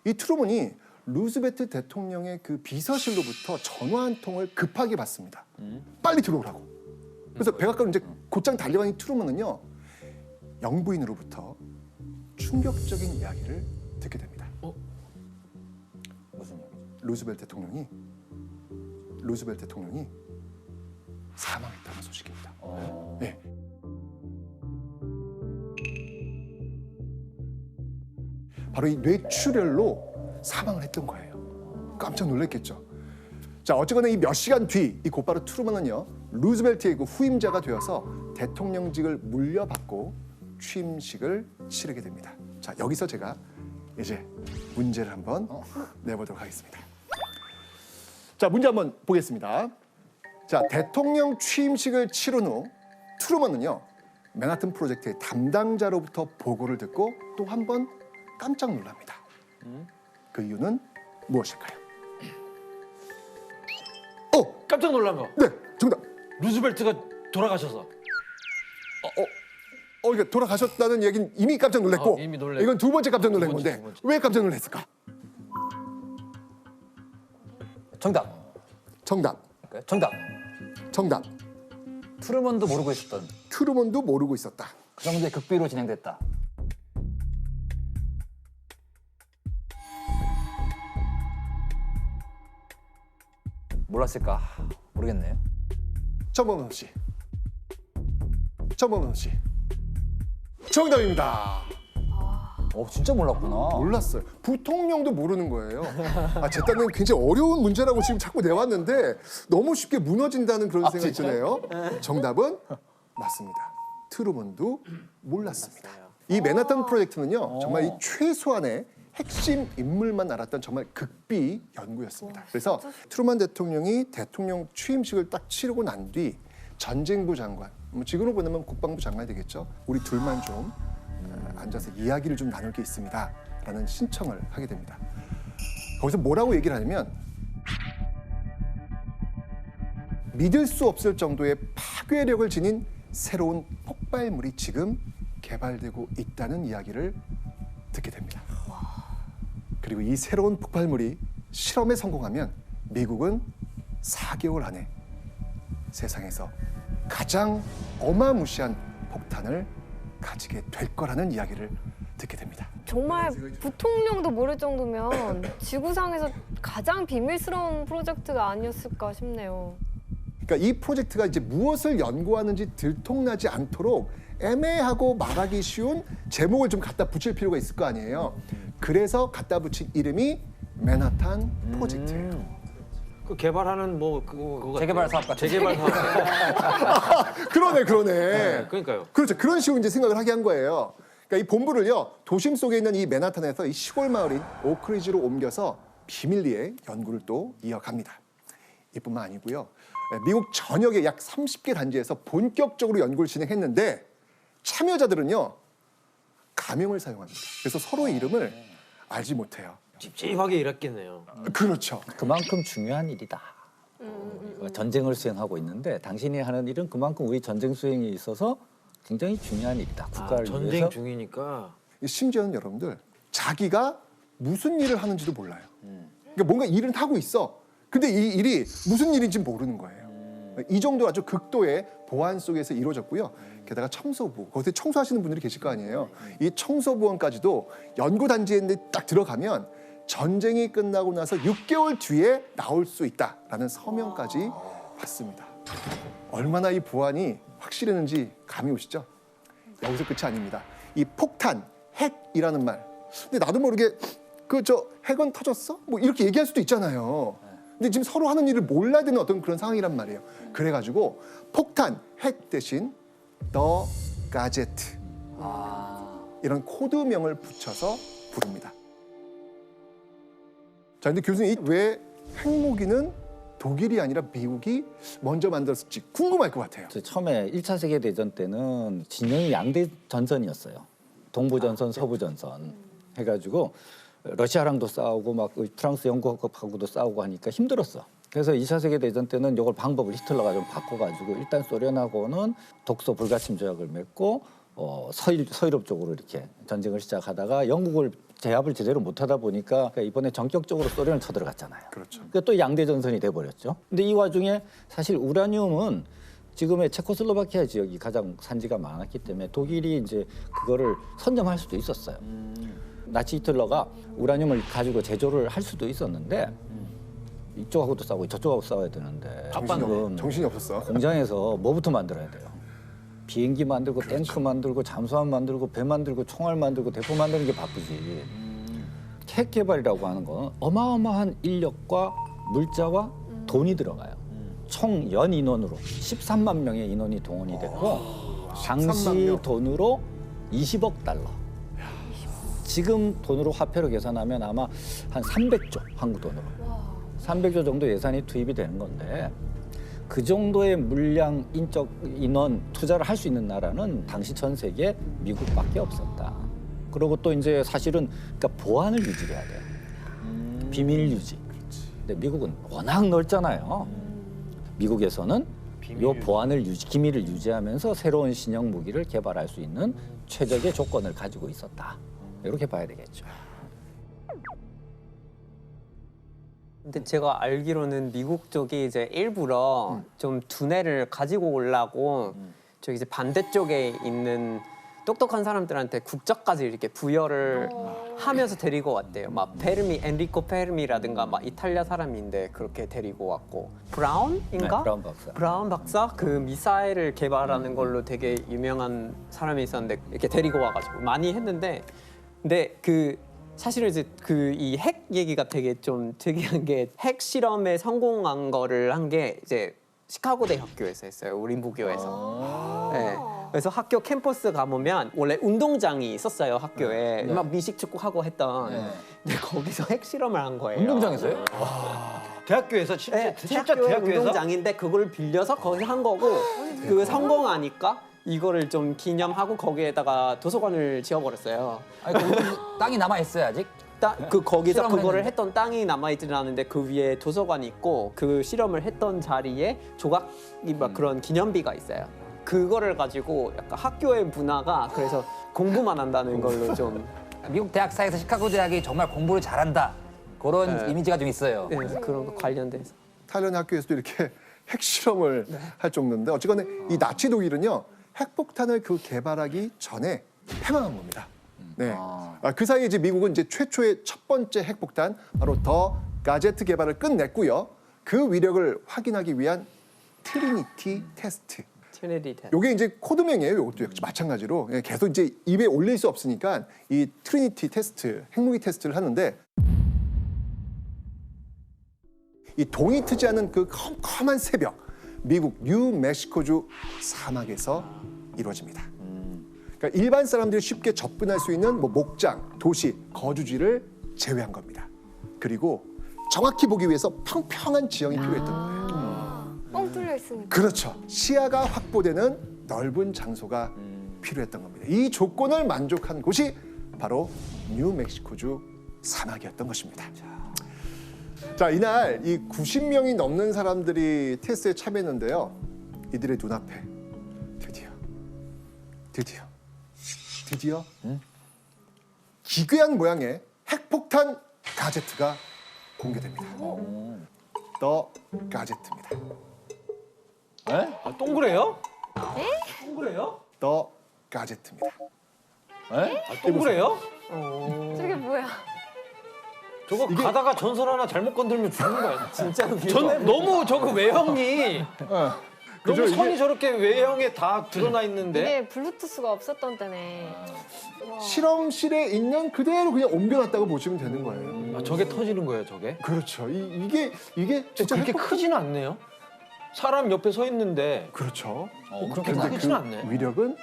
Speaker 3: 이 트루먼이 루즈벨트 대통령의 그 비서실로부터 전화 한 통을 급하게 받습니다. 빨리 들어오라고. 그래서 백악관으로 이제 곧장 달려간 이 트루먼은요, 영부인으로부터 충격적인 이야기를 듣게 됩니다.
Speaker 8: 무슨 얘기죠?
Speaker 3: 루즈벨트 대통령이 사망했다는 소식입니다. 네. 바로 이 뇌출혈로 사망을 했던 거예요. 깜짝 놀랐겠죠. 자, 어쨌거나 이 몇 시간 뒤 이 곧바로 트루먼은요, 루즈벨트의 그 후임자가 되어서 대통령직을 물려받고 취임식을 치르게 됩니다. 자, 여기서 제가 이제 문제를 한번 내보도록 하겠습니다. 자, 문제 한번 보겠습니다. 자, 대통령 취임식을 치른 후 트루먼은요, 맨하튼 프로젝트의 담당자로부터 보고를 듣고 또 한 번 깜짝 놀랍니다. 그 이유는 무엇일까요?
Speaker 2: 깜짝 놀란 거.
Speaker 3: 네, 정답.
Speaker 2: 루즈벨트가 돌아가셔서.
Speaker 3: 이게 돌아가셨다는 얘기는 이미 깜짝 놀랐고,
Speaker 2: 이미 놀랬고.
Speaker 3: 이건 두 번째 깜짝 놀란
Speaker 2: 두 번째,
Speaker 3: 건데
Speaker 2: 두 번째.
Speaker 3: 왜 깜짝 놀랐을까?
Speaker 8: 정답.
Speaker 3: 정답.
Speaker 8: 정답.
Speaker 3: 정답.
Speaker 8: 트루먼도 모르고 있었던
Speaker 3: 트루먼도 모르고 있었다.
Speaker 8: 그 정도의 극비로 진행됐다. 몰랐을까? 모르겠네.
Speaker 3: 정범선 씨. 정답입니다.
Speaker 8: 진짜 몰랐구나.
Speaker 3: 몰랐어요. 부통령도 모르는 거예요. 제 딴에는 굉장히 어려운 문제라고 지금 자꾸 내왔는데 너무 쉽게 무너진다는 그런 생각이 드네요. 정답은 맞습니다. 트루먼도 몰랐습니다. 이 맨하탄 프로젝트는요, 정말 이 최소한의 핵심 인물만 알았던 정말 극비 연구였습니다. 그래서 트루먼 대통령이 대통령 취임식을 딱 치르고 난 뒤 전쟁부 장관, 지금으로 보면 국방부 장관이 되겠죠. 우리 둘만 좀 앉아서 이야기를 좀 나눌 게 있습니다. 라는 신청을 하게 됩니다. 거기서 뭐라고 얘기를 하냐면 믿을 수 없을 정도의 파괴력을 지닌 새로운 폭발물이 지금 개발되고 있다는 이야기를 듣게 됩니다. 그리고 이 새로운 폭발물이 실험에 성공하면 미국은 4개월 안에 세상에서 가장 어마무시한 폭탄을 가지게 될 거라는 이야기를 듣게 됩니다.
Speaker 4: 정말 부통령도 모를 정도면 지구상에서 가장 비밀스러운 프로젝트가 아니었을까 싶네요.
Speaker 3: 그러니까 이 프로젝트가 이제 무엇을 연구하는지 들통나지 않도록 애매하고 말하기 쉬운 제목을 좀 갖다 붙일 필요가 있을 거 아니에요. 그래서 갖다 붙인 이름이 맨하탄 프로젝트예요.
Speaker 2: 그 개발하는 그거
Speaker 8: 재개발 사업 같은.
Speaker 2: 재개발 사업.
Speaker 3: 그러네.
Speaker 2: 그러니까요.
Speaker 3: 그렇죠. 그런 식으로 이제 생각을 하게 한 거예요. 그러니까 이 본부를요, 도심 속에 있는 이 맨하탄에서 이 시골 마을인 오크리지로 옮겨서 비밀리에 연구를 또 이어갑니다. 이뿐만 아니고요. 미국 전역의 약 30개 단지에서 본격적으로 연구를 진행했는데 참여자들은요, 가명을 사용합니다. 그래서 서로의 이름을 알지 못해요.
Speaker 2: 찝찝하게 일했겠네요.
Speaker 3: 그렇죠.
Speaker 8: 그만큼 중요한 일이다. 전쟁을 수행하고 있는데 당신이 하는 일은 그만큼 우리 전쟁 수행에 있어서 굉장히 중요한 일이다. 국가를
Speaker 2: 전쟁
Speaker 8: 위해서.
Speaker 2: 중이니까.
Speaker 3: 심지어는 여러분들 자기가 무슨 일을 하는지도 몰라요. 그러니까 뭔가 일은 하고 있어. 근데 이 일이 무슨 일인지 모르는 거예요. 이 정도 아주 극도의 보안 속에서 이루어졌고요. 게다가 청소부, 거기서 청소하시는 분들이 계실 거 아니에요. 이 청소부원까지도 연구단지에 딱 들어가면 전쟁이 끝나고 나서 6개월 뒤에 나올 수 있다라는 서명까지 받습니다. 얼마나 이 보안이 확실했는지 감이 오시죠? 여기서 끝이 아닙니다. 이 폭탄, 핵이라는 말. 근데 나도 모르게 핵은 터졌어? 뭐 이렇게 얘기할 수도 있잖아요. 근데 지금 서로 하는 일을 몰라야 되는 어떤 그런 상황이란 말이에요. 그래가지고 폭탄, 핵 대신 The Gadget 이런 코드명을 붙여서 부릅니다. 자, 근데 교수님 왜 핵무기는 독일이 아니라 미국이 먼저 만들었을지 궁금할 것 같아요.
Speaker 8: 처음에 1차 세계대전 때는 진영이 양대 전선이었어요. 동부전선, 서부전선 해가지고 러시아랑도 싸우고 막 프랑스, 영국하고도 싸우고 하니까 힘들었어. 그래서 2차 세계대전 때는 이걸 방법을 히틀러가 좀 바꿔가지고 일단 소련하고는 독소 불가침 조약을 맺고 서유럽 쪽으로 이렇게 전쟁을 시작하다가 영국을 제압을 제대로 못하다 보니까 이번에 전격적으로 소련을 쳐들어갔잖아요.
Speaker 3: 그렇죠.
Speaker 8: 그러니까 또 양대 전선이 돼버렸죠. 근데 이 와중에 사실 우라늄은 지금의 체코슬로바키아 지역이 가장 산지가 많았기 때문에 독일이 이제 그거를 선점할 수도 있었어요. 나치 히틀러가 우라늄을 가지고 제조를 할 수도 있었는데 이쪽하고도 싸우고 저쪽하고 싸워야 되는데
Speaker 3: 정신이 없었어.
Speaker 8: 공장에서 뭐부터 만들어야 돼요? 비행기 만들고 탱크 만들고 잠수함 만들고 배 만들고 총알 만들고 대포 만드는 게 바쁘지. 핵 개발이라고 하는 건 어마어마한 인력과 물자와 돈이 들어가요. 총 연 인원으로 13만 명의 인원이 동원이 됐고 당시
Speaker 3: 명.
Speaker 8: 돈으로 20억 달러. 지금 돈으로 화폐로 계산하면 아마 한 300조 한국 돈으로. 300조 정도 예산이 투입이 되는 건데 그 정도의 물량, 인적 인원 투자를 할 수 있는 나라는 당시 전 세계에 미국밖에 없었다. 그리고 또 이제 사실은 그러니까 보안을 유지해야 돼요. 비밀 유지. 근데 미국은 워낙 넓잖아요. 미국에서는 이 보안을 기밀을 유지하면서 새로운 신형 무기를 개발할 수 있는 최적의 조건을 가지고 있었다. 이렇게 봐야 되겠죠.
Speaker 5: 근데 제가 알기로는 미국 쪽이 이제 일부러 좀 두뇌를 가지고 오려고 저기 이제 반대쪽에 있는 똑똑한 사람들한테 국적까지 이렇게 부여를 하면서 데리고 왔대요. 막 엔리코 페르미라든가 막 이탈리아 사람인데 그렇게 데리고 왔고 브라운인가?
Speaker 8: 네, 브라운 박사.
Speaker 5: 브라운 박사 그 미사일을 개발하는 걸로 되게 유명한 사람이 있었는데 이렇게 데리고 와가지고 많이 했는데 근데 그 사실은 이제 그 이 핵 얘기가 되게 좀 특이한 게 핵 실험에 성공한 거를 한 게 이제 시카고 대학교에서 했어요. 우리 무교에서. 네. 그래서 학교 캠퍼스 가보면 원래 운동장이 있었어요. 학교에 막 미식 축구 하고 했던. 근데 거기서 핵 실험을 한 거예요.
Speaker 8: 운동장에서요?
Speaker 2: 대학교에서
Speaker 5: 네,
Speaker 2: 진짜
Speaker 5: 대학교의
Speaker 2: 대학교에서
Speaker 5: 운동장인데 그걸 빌려서 거기서 한 거고 그 성공하니까 이거를 좀 기념하고 거기에다가 도서관을 지어버렸어요.
Speaker 8: 아니, 땅이 남아 있어요 아직?
Speaker 5: 거기서
Speaker 8: 실험을
Speaker 5: 그거를
Speaker 8: 했는데.
Speaker 5: 했던 땅이 남아있지는 않은데 그 위에 도서관이 있고 그 실험을 했던 자리에 조각이 막 그런 기념비가 있어요. 그거를 가지고 약간 학교의 문화가 그래서 공부만 한다는 걸로 좀
Speaker 8: 미국 대학사에서 시카고 대학이 정말 공부를 잘한다. 그런 이미지가 좀 있어요.
Speaker 5: 네, 그런 거 관련돼서.
Speaker 3: 타일런 학교에서도 이렇게 핵 실험을 할 정도인데 어쨌거나 이 나치 독일은요 핵폭탄을 개발하기 전에 패망한 겁니다. 네. 그 사이에 이제 미국은 이제 최초의 첫 번째 핵폭탄 바로 더 가제트 개발을 끝냈고요. 그 위력을 확인하기 위한 트리니티 테스트.
Speaker 5: 트리니티 테스트.
Speaker 3: 요게 이제 코드명이에요. 이것도 역시 마찬가지로 계속 이제 입에 올릴 수 없으니까 이 트리니티 테스트, 핵무기 테스트를 하는데 이 동이 트지 않은 그 컴컴한 새벽, 미국 뉴멕시코주 사막에서 이루어집니다. 그러니까 일반 사람들이 쉽게 접근할 수 있는 목장, 도시, 거주지를 제외한 겁니다. 그리고 정확히 보기 위해서 평평한 지형이 필요했던 거예요.
Speaker 4: 뻥 뚫려 있으니까.
Speaker 3: 그렇죠. 시야가 확보되는 넓은 장소가 필요했던 겁니다. 이 조건을 만족한 곳이 바로 뉴멕시코주 사막이었던 것입니다. 자, 이날 이 90명이 넘는 사람들이 테스트에 참여했는데요. 이들의 눈앞에 드디어 기괴한 모양의 핵폭탄 가제트가 공개됩니다. 더 가제트입니다.
Speaker 2: 아, 동그래요? 동그래요?
Speaker 3: 더 가제트입니다.
Speaker 2: 아, 동그래요?
Speaker 4: 저게 뭐야?
Speaker 2: 저거 가다가 전선 하나 잘못 건들면 죽는 거야.
Speaker 5: 진짜로
Speaker 2: 너무 저거 외형이
Speaker 3: 그죠?
Speaker 2: 너무
Speaker 3: 이게-
Speaker 2: 선이 저렇게 외형에 다 드러나 있는데.
Speaker 4: 이게 블루투스가 없었던 때네.
Speaker 3: 실험실에 있는 그대로 그냥 옮겨놨다고 보시면 되는 거예요.
Speaker 2: 아, 저게 터지는 거예요, 저게?
Speaker 3: 그렇죠. 이게 진짜
Speaker 2: 그렇게
Speaker 3: 핵폭탄-
Speaker 2: 크지는 않네요. 사람 옆에 서 있는데
Speaker 3: 그렇죠.
Speaker 2: 그렇게
Speaker 3: 근데
Speaker 2: 크지는 않네.
Speaker 3: 위력은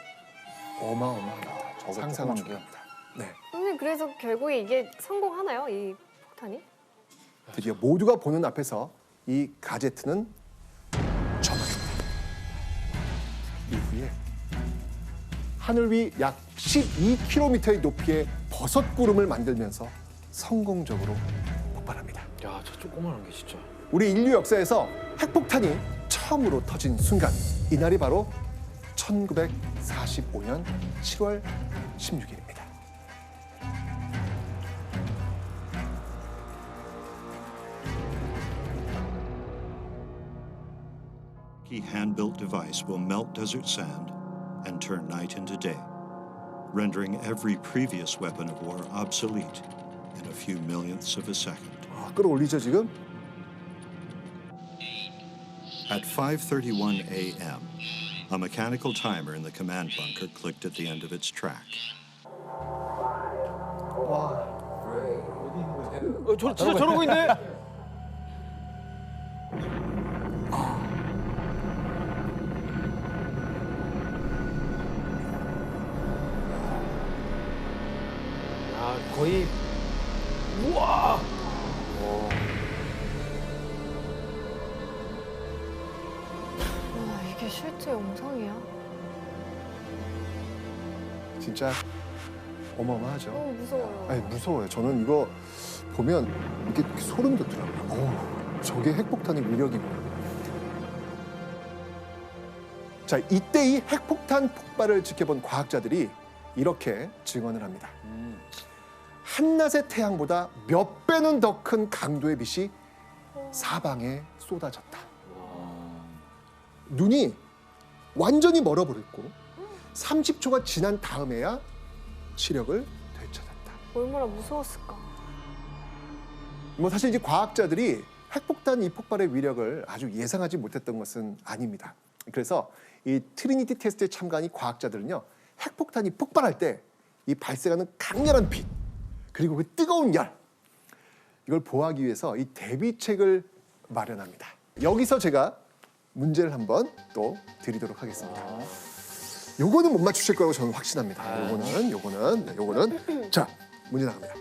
Speaker 3: 어마어마합니다. 상상을 초월합니다. 네.
Speaker 4: 선생님 그래서 결국에 이게 성공하나요? 이 폭탄이?
Speaker 3: 드디어 모두가 보는 앞에서 이 가제트는 점화됩니다. 이후에 하늘 위 약 12km의 높이의 버섯 구름을 만들면서 성공적으로 폭발합니다.
Speaker 2: 야, 저 조그만한 게 진짜.
Speaker 3: 우리 인류 역사에서 핵폭탄이 처음으로 터진 순간, 이날이 바로 1945년 7월 16일입니다.
Speaker 9: A hand-built device will melt desert sand and turn night into day, rendering every previous weapon of war obsolete in a few millionths of a second.
Speaker 3: 끌어올리죠 지금?
Speaker 9: At 5:31 a.m., a mechanical timer in the command bunker clicked at the end of its track.
Speaker 2: 저 진짜 저러고 있네. 아, 거의 우와.
Speaker 4: 와 이게 실제 영상이야?
Speaker 3: 진짜 어마어마하죠.
Speaker 4: 너무 무서워요.
Speaker 3: 아니 무서워요. 저는 이거 보면 이게 소름 돋더라고요. 저게 핵폭탄의 위력이구나. 자, 이때 이 핵폭탄 폭발을 지켜본 과학자들이 이렇게 증언을 합니다. 한낮의 태양보다 몇 배는 더 큰 강도의 빛이 사방에 쏟아졌다. 눈이 완전히 멀어버렸고 30초가 지난 다음에야 시력을 되찾았다.
Speaker 4: 얼마나 무서웠을까?
Speaker 3: 뭐 사실 이제 과학자들이 핵폭탄 이 폭발의 위력을 아주 예상하지 못했던 것은 아닙니다. 그래서 이 트리니티 테스트에 참가한 이 과학자들은요, 핵폭탄이 폭발할 때 이 발생하는 강렬한 빛 그리고 그 뜨거운 열, 이걸 보호하기 위해서 이 대비책을 마련합니다. 여기서 제가 문제를 한번 또 드리도록 하겠습니다. 요거는 못 맞추실 거라고 저는 확신합니다. 요거는 자, 문제 나갑니다.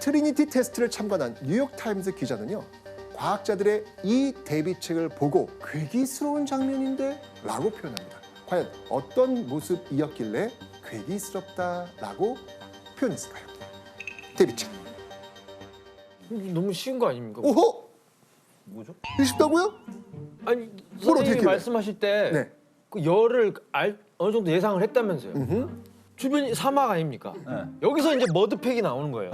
Speaker 3: 트리니티 테스트를 참관한 뉴욕타임스 기자는요, 과학자들의 이 대비책을 보고 괴기스러운 장면인데 라고 표현합니다. 과연 어떤 모습이었길래 괴기스럽다라고 표현했을까요? 대비책.
Speaker 2: 너무 쉬운 거 아닙니까?
Speaker 3: 오호!
Speaker 2: 뭐죠?
Speaker 3: 쉽다고요?
Speaker 2: 아니,
Speaker 3: 어떻게
Speaker 2: 선생님이
Speaker 3: 해요?
Speaker 2: 말씀하실 때
Speaker 3: 네.
Speaker 2: 그 열을 어느 정도 예상을 했다면서요. 주변이 사막 아닙니까? 여기서 이제 머드팩이 나오는 거예요.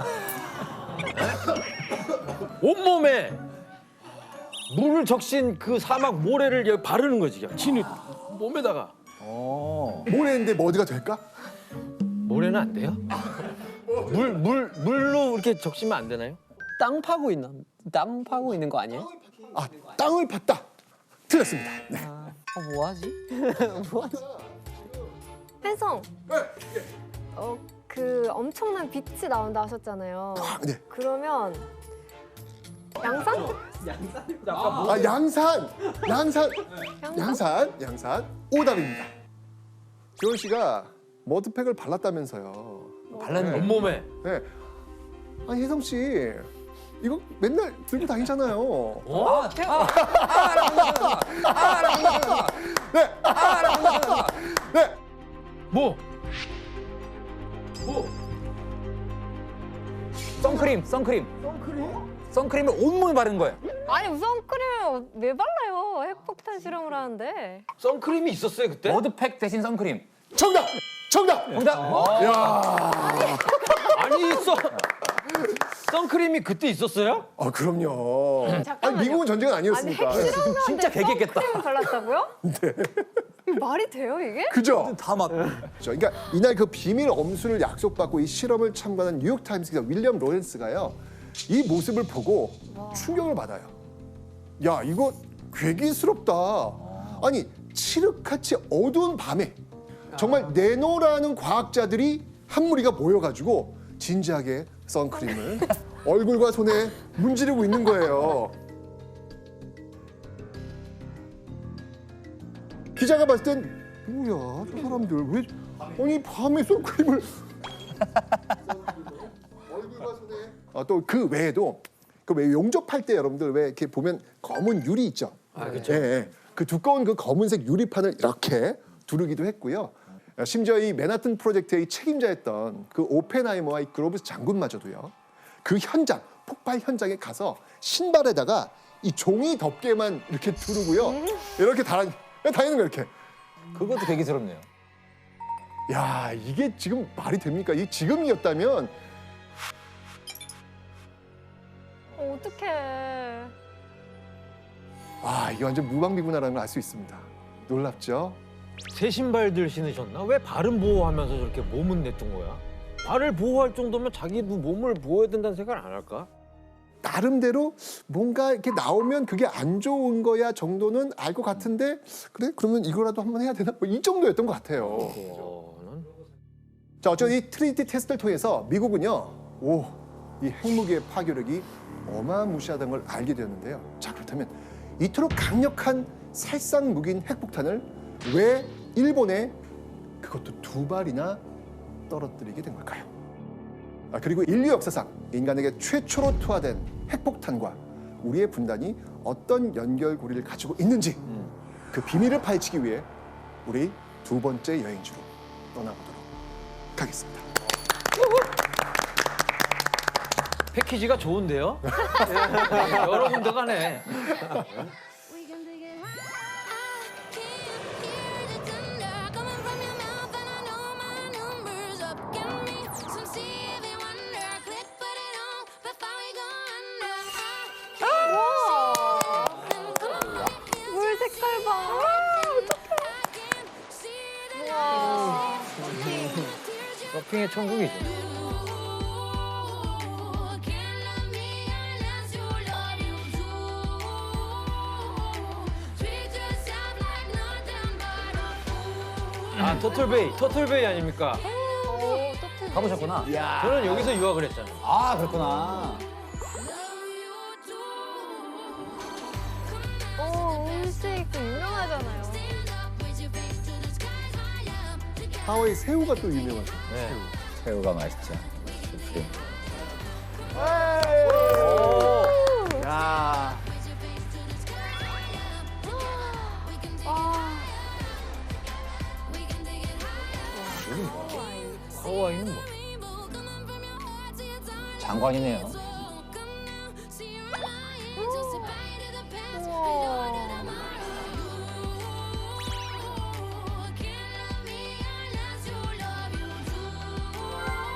Speaker 2: 온몸에 물을 적신 그 사막 모래를 여기 바르는 거지. 그냥 진흙 몸에다가.
Speaker 3: 모래인데 머드가 될까?
Speaker 2: 모래는 안 돼요? 물로 이렇게 적시면 안 되나요?
Speaker 5: 땅 파고 있는 거 아니에요?
Speaker 3: 아, 땅을 팠다. 틀렸습니다. 네.
Speaker 5: 뭐하지? 뭐하지?
Speaker 4: 혜성. 그 엄청난 빛이 나온다 하셨잖아요.
Speaker 3: 네.
Speaker 4: 그러면 양산?
Speaker 3: 아, 양산. 오답입니다. 지원 씨가 머드팩을 발랐다면서요.
Speaker 2: 발랐는데 온몸에.
Speaker 3: 네. 아니, 혜성 씨, 이거 맨날 들고 다니잖아요.
Speaker 2: 어?
Speaker 3: 네.
Speaker 2: 뭐? 선크림을 온몸에 바른 거예요.
Speaker 4: 아니 선크림을 왜 발라요? 핵폭탄 실험을 하는데.
Speaker 2: 선크림이 있었어요 그때?
Speaker 5: 머드팩 대신 선크림.
Speaker 3: 정답! 정답!
Speaker 2: 아니 선크림이 그때 있었어요?
Speaker 3: 그럼요. 아니,
Speaker 4: 잠깐만요.
Speaker 3: 미국은 전쟁은
Speaker 4: 아니
Speaker 3: 아니었으니까.
Speaker 4: 핵실험을
Speaker 2: 진짜
Speaker 4: 하는데
Speaker 2: 개겠겠다.
Speaker 4: 선크림을 발랐다고요? 네. 이게 말이 돼요 이게?
Speaker 3: 그죠?
Speaker 8: 다 막.
Speaker 3: 그러니까 이날 그 비밀 엄수를 약속받고 이 실험을 참관한 뉴욕타임스 기자 윌리엄 로렌스가요. 이 모습을 보고 충격을 받아요. 야, 이거 괴기스럽다. 아니, 칠흑같이 어두운 밤에 정말 내노라는 과학자들이 한 무리가 모여가지고 진지하게 선크림을 얼굴과 손에 문지르고 있는 거예요. 기자가 봤을 땐 뭐야, 저 사람들 왜 아니 밤에 선크림을 얼굴과 손에 또 그 외에도 그 왜 용접할 때 여러분들 왜 이렇게 보면 검은 유리 있죠?
Speaker 2: 그렇죠.
Speaker 3: 예. 그 두꺼운 그 검은색 유리판을 이렇게 두르기도 했고요. 심지어 이 맨하튼 프로젝트의 책임자였던 그 오펜하이머와 이 그로브스 장군마저도요. 그 현장, 폭발 현장에 가서 신발에다가 이 종이 덮개만 이렇게 두르고요. 이렇게 다니는 거예요, 이렇게.
Speaker 2: 그것도 괴기스럽네요.
Speaker 3: 야, 이게 지금 말이 됩니까? 이 지금이었다면
Speaker 4: 어떡해.
Speaker 3: 와, 이게 완전 무방비구나라는 걸 알 수 있습니다. 놀랍죠?
Speaker 2: 새 신발들 신으셨나? 왜 발은 보호하면서 저렇게 몸은 내둔 거야? 발을 보호할 정도면 자기도 몸을 보호해야 된다는 생각을 안 할까?
Speaker 3: 나름대로 뭔가 이렇게 나오면 그게 안 좋은 거야 정도는 알 것 같은데 그래? 그러면 이거라도 한번 해야 되나? 뭐 이 정도였던 것 같아요. 자, 어쩌면 이 트리니티 테스트를 통해서 미국은요, 이 핵무기의 파괴력이 어마무시하다는 걸 알게 되었는데요. 자, 그렇다면 이토록 강력한 살상 무기인 핵폭탄을 왜 일본에 그것도 2발이나 떨어뜨리게 된 걸까요? 그리고 인류 역사상 인간에게 최초로 투하된 핵폭탄과 우리의 분단이 어떤 연결고리를 가지고 있는지 그 비밀을 파헤치기 위해 우리 두 번째 여행지로 떠나보도록 하겠습니다.
Speaker 2: 패키지가 좋은데요? 여러 군데 가네.
Speaker 10: We can take it high. I can hear the thunder coming from your mouth, and I know my number's up. Give me some Stevie Wonder, click, put it on before we go under.
Speaker 4: 물 색깔 봐.
Speaker 2: 서핑의 천국이죠. 아, 터틀베이 아닙니까?
Speaker 8: 가보셨구나.
Speaker 2: 저는 여기서 유학을 했잖아요.
Speaker 8: 아, 그렇구나.
Speaker 4: 음식 그 유명하잖아요.
Speaker 3: 하와이 새우가 또 유명하죠.
Speaker 2: 네.
Speaker 8: 새우가 맛있죠. 슈프림.
Speaker 3: 야,
Speaker 2: 하와이는 뭐?
Speaker 8: 장관이네요.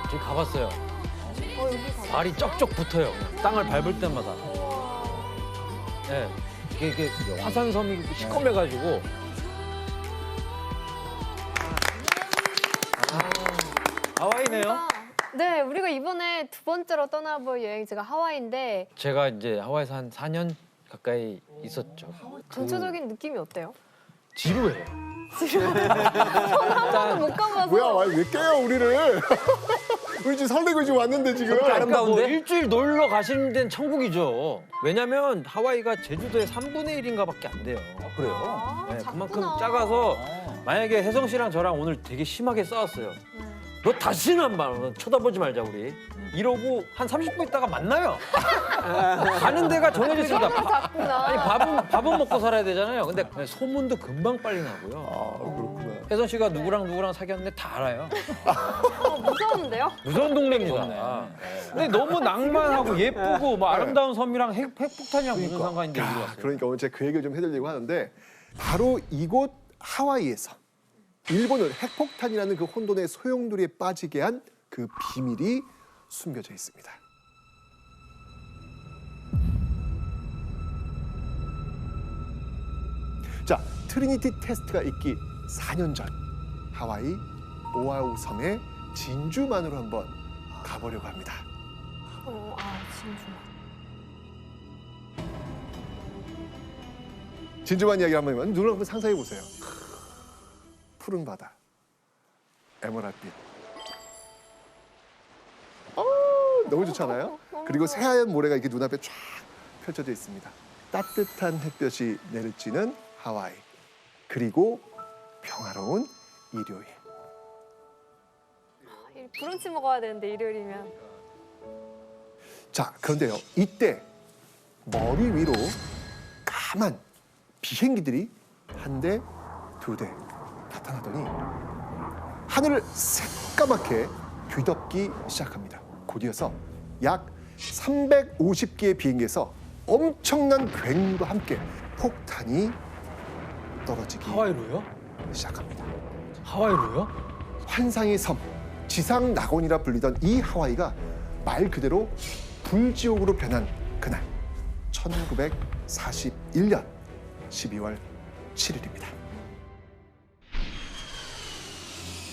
Speaker 2: 저기 가봤어요.
Speaker 4: 여기 가.
Speaker 2: 발이 쩍쩍 붙어요. 그냥 땅을 밟을 때마다. 네. 이게 화산섬이 시커매가지고. 하와이네요.
Speaker 4: 네, 우리가 이번에 두 번째로 떠나볼 여행지가 하와이인데
Speaker 2: 제가 이제 하와이에서 한 4년 가까이 있었죠.
Speaker 4: 전체적인 느낌이 어때요?
Speaker 2: 지루해요.
Speaker 4: 한 번도 못 가봐서.
Speaker 3: 뭐야, 왜 깨요 우리를? 우리 지금 설레고 지금 왔는데 지금.
Speaker 2: 그러니까 뭐 일주일 놀러 가시는 데는 천국이죠. 왜냐면 하와이가 제주도의 3분의 1인가밖에 안 돼요.
Speaker 8: 그래요?
Speaker 2: 네,
Speaker 4: 작구나.
Speaker 2: 그만큼 작아서 만약에 혜성 씨랑 저랑 오늘 되게 심하게 싸웠어요. 너 다시는 한 번 쳐다보지 말자 우리. 이러고 한 30분 있다가 만나요. 가는 데가 정해졌습니다.
Speaker 4: 작구나.
Speaker 2: 아니 밥은 먹고 살아야 되잖아요. 근데 소문도 금방 빨리 나고요.
Speaker 3: 그렇구나.
Speaker 2: 혜선 씨가 누구랑 사귀었는데 다 알아요.
Speaker 4: 무서운데요?
Speaker 2: 무서운 동네입니다. 근데 너무 낭만하고 예쁘고 뭐 아름다운 섬이랑 핵폭탄이랑 무슨 상관인데 여기 왔어요?
Speaker 3: 그러니까 오늘 제가 그 얘기를 좀 해드리려고 하는데 바로 이곳 하와이에서 일본을 핵폭탄이라는 그 혼돈의 소용돌이에 빠지게 한 그 비밀이 숨겨져 있습니다. 자, 트리니티 테스트가 있기 4년 전 하와이 오아후 섬의 진주만으로 한번 가보려고 합니다.
Speaker 4: 진주만.
Speaker 3: 진주만 이야기 한번 해보면 눈을 한번 상상해 보세요. 푸른 바다, 에메랄드빛. 너무 좋잖아요. 그리고 새하얀 모래가 이렇게 눈앞에 쫙 펼쳐져 있습니다. 따뜻한 햇볕이 내리쬐는 하와이. 그리고 평화로운 일요일.
Speaker 4: 브런치 먹어야 되는데 일요일이면.
Speaker 3: 자, 그런데요. 이때 머리 위로 까만 비행기들이 한 대, 두 대 나타나더니 하늘을 새까맣게 뒤덮기 시작합니다. 곧이어서 약 350개의 비행기에서 엄청난 굉음과 함께 폭탄이 떨어지기
Speaker 2: 하와이로요?
Speaker 3: 시작합니다.
Speaker 2: 하와이로요?
Speaker 3: 환상의 섬, 지상 낙원이라 불리던 이 하와이가 말 그대로 불지옥으로 변한 그날 1941년 12월 7일입니다.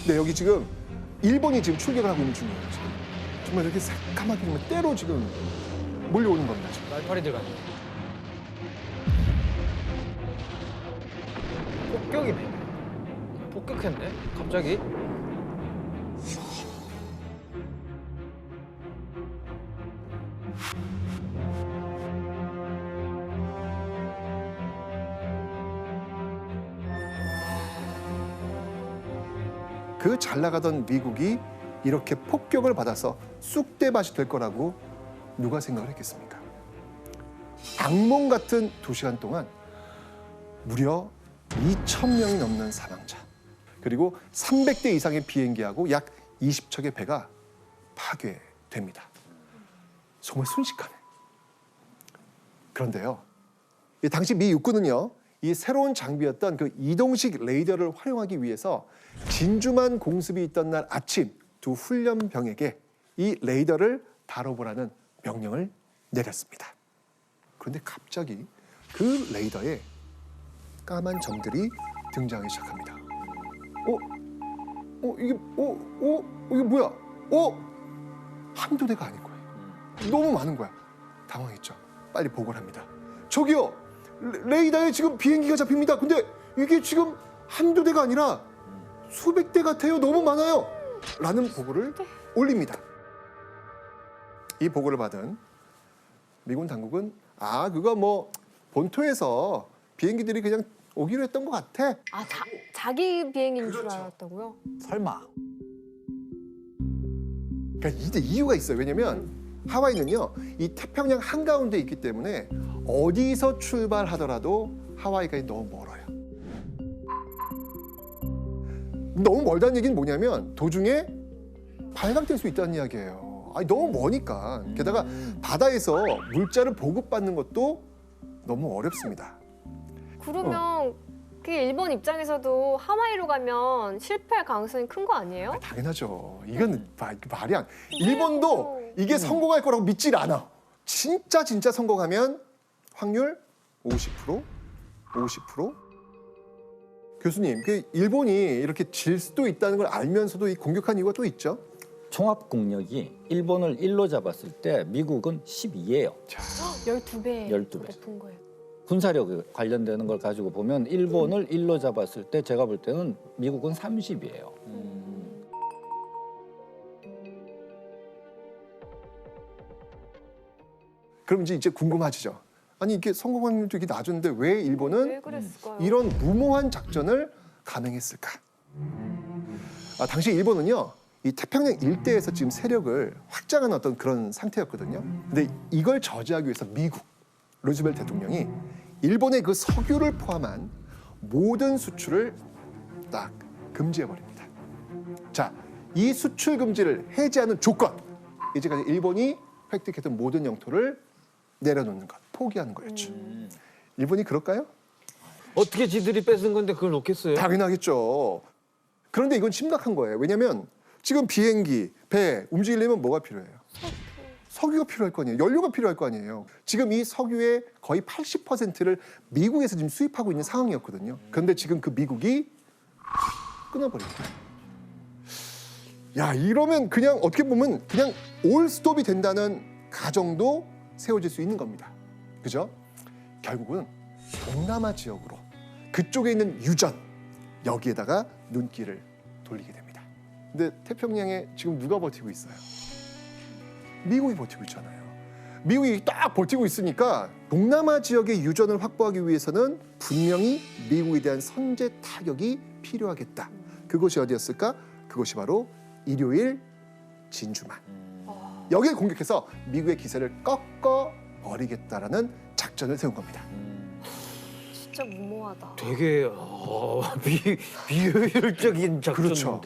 Speaker 3: 네, 여기 지금 일본이 지금 출격을 하고 있는 중이에요. 지금. 정말 이렇게 새까맣게 정말 때로 지금 몰려오는 겁니다. 지금.
Speaker 2: 날파리들 같네. 폭격이네. 폭격했네. 갑자기.
Speaker 3: 그 잘 나가던 미국이 이렇게 폭격을 받아서 쑥대밭이 될 거라고 누가 생각을 했겠습니까? 악몽 같은 2시간 동안 무려 2,000명이 넘는 사망자, 그리고 300대 이상의 비행기하고 약 20척의 배가 파괴됩니다. 정말 순식간에. 그런데요, 이 당시 미 육군은요, 이 새로운 장비였던 그 이동식 레이더를 활용하기 위해서 진주만 공습이 있던 날 아침 두 훈련병에게 이 레이더를 다뤄보라는 명령을 내렸습니다. 그런데 갑자기 그 레이더에 까만 점들이 등장하기 시작합니다. 이게 뭐야? 한두 대가 아닌 거예요. 너무 많은 거야. 당황했죠. 빨리 보고를 합니다. 저기요, 레이더에 지금 비행기가 잡힙니다. 근데 이게 지금 한두 대가 아니라 수백 대 같아요. 너무 많아요. 라는 보고를 올립니다. 이 보고를 받은 미군 당국은 그거 뭐 본토에서 비행기들이 그냥 오기로 했던 것 같아.
Speaker 4: 자기 비행인 줄 알았다고요?
Speaker 8: 설마.
Speaker 3: 그러니까 이제 이유가 있어요. 왜냐면 하와이는요, 이 태평양 한가운데 있기 때문에 어디서 출발하더라도 하와이가 너무 멀어요. 너무 멀다는 얘기는 뭐냐면 도중에 발각될 수 있다는 이야기예요. 너무 머니까. 게다가 바다에서 물자를 보급받는 것도 너무 어렵습니다.
Speaker 4: 그러면 그게 일본 입장에서도 하와이로 가면 실패할 가능성이 큰 거 아니에요?
Speaker 3: 당연하죠. 이건 말이 안. 일본도 이게 성공할 거라고 믿질 않아. 진짜 성공하면 확률 50%, 50%. 교수님, 그 일본이 이렇게 질 수도 있다는 걸 알면서도 이 공격한 이유가 또 있죠?
Speaker 8: 종합 국력이 일본을 1로 잡았을 때 미국은 12예요.
Speaker 4: 12배.
Speaker 8: 12배.
Speaker 4: 높은 거예요.
Speaker 8: 군사력 관련되는 걸 가지고 보면 일본을 1로 잡았을 때 제가 볼 때는 미국은 30이에요.
Speaker 3: 그럼 이제 궁금하시죠? 아니 이게 성공 확률도 이렇게 낮은데 왜 일본은
Speaker 4: 왜 그랬을까요?
Speaker 3: 이런 무모한 작전을 감행했을까? 당시 일본은요, 이 태평양 일대에서 지금 세력을 확장한 어떤 그런 상태였거든요. 근데 이걸 저지하기 위해서 미국 루즈벨트 대통령이 일본의 그 석유를 포함한 모든 수출을 딱 금지해 버립니다. 자, 이 수출 금지를 해제하는 조건, 이제까지 일본이 획득했던 모든 영토를 내려놓는 것, 포기하는 거였죠. 일본이 그럴까요?
Speaker 2: 어떻게 지들이 뺏은 건데 그걸 놓겠어요?
Speaker 3: 당연하겠죠. 그런데 이건 심각한 거예요. 왜냐하면 지금 비행기, 배 움직이려면 뭐가 필요해요? 석유가 필요할 거 아니에요. 연료가 필요할 거 아니에요. 지금 이 석유의 거의 80%를 미국에서 지금 수입하고 있는 상황이었거든요. 그런데 지금 그 미국이 끊어버립니다. 야, 이러면 그냥 어떻게 보면 그냥 올 스톱이 된다는 가정도 세워질 수 있는 겁니다. 그죠? 결국은 동남아 지역으로 그쪽에 있는 유전, 여기에다가 눈길을 돌리게 됩니다. 근데 태평양에 지금 누가 버티고 있어요? 미국이 버티고 있잖아요. 미국이 딱 버티고 있으니까 동남아 지역의 유전을 확보하기 위해서는 분명히 미국에 대한 선제 타격이 필요하겠다. 그것이 어디였을까? 그것이 바로 일요일 진주만. 여기를 공격해서 미국의 기세를 꺾어 버리겠다라는 작전을 세운 겁니다.
Speaker 4: 진짜 무모하다.
Speaker 2: 되게 비효율적인 작전인데?
Speaker 3: 그렇죠.